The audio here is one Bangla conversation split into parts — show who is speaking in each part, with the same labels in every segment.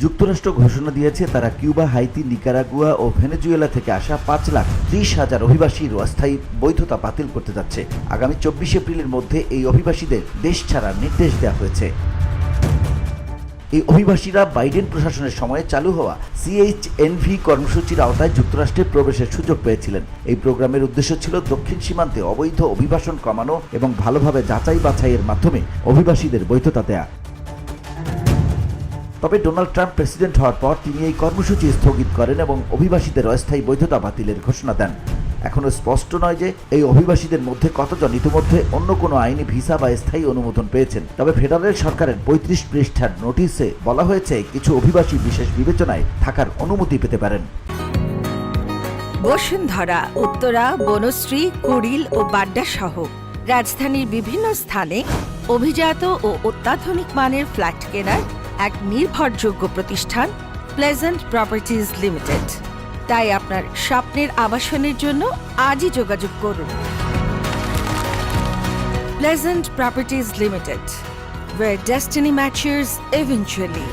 Speaker 1: যুক্তরাষ্ট্র ঘোষণা দিয়েছে তারা কিউবা, হাইতি, নিকারাগুয়া ও ভেনেজুয়েলা থেকে আসা 5,30,000 অভিবাসীর অস্থায়ী বৈধতা বাতিল করতে যাচ্ছে। আগামী 24 এপ্রিলের মধ্যে এই অভিবাসীদের দেশ ছাড়ার নির্দেশ দেওয়া হয়েছে। এই অভিবাসীরা বাইডেন প্রশাসনের সময়ে চালু হওয়া CHNV কর্মসূচির আওতায় যুক্তরাষ্ট্রে প্রবেশের সুযোগ পেয়েছিলেন। এই প্রোগ্রামের উদ্দেশ্য ছিল দক্ষিণ সীমান্তে অবৈধ অভিবাসন কমানো এবং ভালোভাবে যাচাই বাছাইয়ের মাধ্যমে অভিবাসীদের বৈধতা দেয়া। তবে ডোনাল্ড ট্রাম্প প্রেসিডেন্ট হওয়ার পর তিনি এই কর্মসূচি স্থগিত করেন এবং অভিবাসীদের অস্থায়ী বৈধতা বাতিলের ঘোষণা দেন। এখনও স্পষ্ট নয় যে এই অভিবাসীদের মধ্যে কতজন ইতিমধ্যে অন্য কোনো আইনি ভিসা বা স্থায়ী অনুমোদন পেয়েছেন। তবে ফেডারেল সরকারের 35 পৃষ্ঠার নোটিশে বলা হয়েছে কিছু অভিবাসী বিশেষ বিবেচনায় থাকার অনুমতি পেতে পারেন।
Speaker 2: বসুন্ধরা, উত্তরা, বনশ্রী, কুড়িল ও বাড্ডা সহ রাজধানীর বিভিন্ন স্থানে অভিজাত ও অত্যাধুনিক মানের ফ্ল্যাট কেনার এক নির্ভরযোগ্য প্রতিষ্ঠান প্লেজেন্ট প্রপার্টিজ লিমিটেড। তাই আপনার স্বপ্নের আবাসনের জন্য আজই যোগাযোগ করুন। Pleasant properties limited, where destiny matches eventually.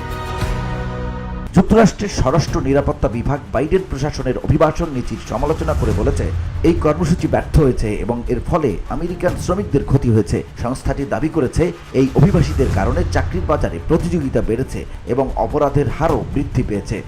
Speaker 1: যুক্তরাষ্ট্রের স্বরাষ্ট্র নিরাপত্তা বিভাগ বাইডেন প্রশাসনের অভিবাসন নীতির সমালোচনা করে বলেছে এই কর্মসূচি ব্যর্থ হয়েছে এবং এর ফলে আমেরিকান শ্রমিকদের ক্ষতি হয়েছে। সংস্থাটি দাবি করেছে এই অভিবাসীদের কারণে চাকরির বাজারে প্রতিযোগিতা বেড়েছে এবং অপরাধের হারও বৃদ্ধি পেয়েছে।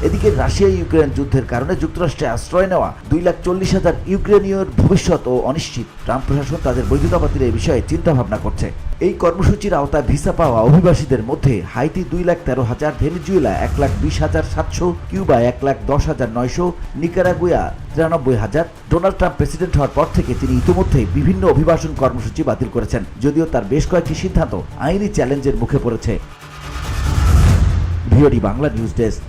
Speaker 1: এদিকে রাশিয়া ইউক্রেন যুদ্ধের কারণে যুক্তরাষ্ট্রে আশ্রয় নেওয়া 2,40,000 ইউক্রেনীয়র ভবিষ্যৎ ও অনিশ্চিত। ট্রাম্প প্রশাসন তাদের বৈধতা বাতিলের বিষয়ে চিন্তাভাবনা করছে। এই কর্মসূচির আওতায় ভিসা পাওয়া অভিবাসীদের মধ্যে Haiti 2,13,000, Venezuela 1,20,700, Cuba 1,10,900, Nicaragua 93,000। Donald Trump president হওয়ার পর থেকে তিনি ইতিমধ্যেই বিভিন্ন অভিবাসন কর্মসূচি বাতিল করেছেন, যদিও তার বেশ কয়েকটি সিদ্ধান্ত আইনি চ্যালেঞ্জের মুখে পড়েছে। VOD Bangla news desk.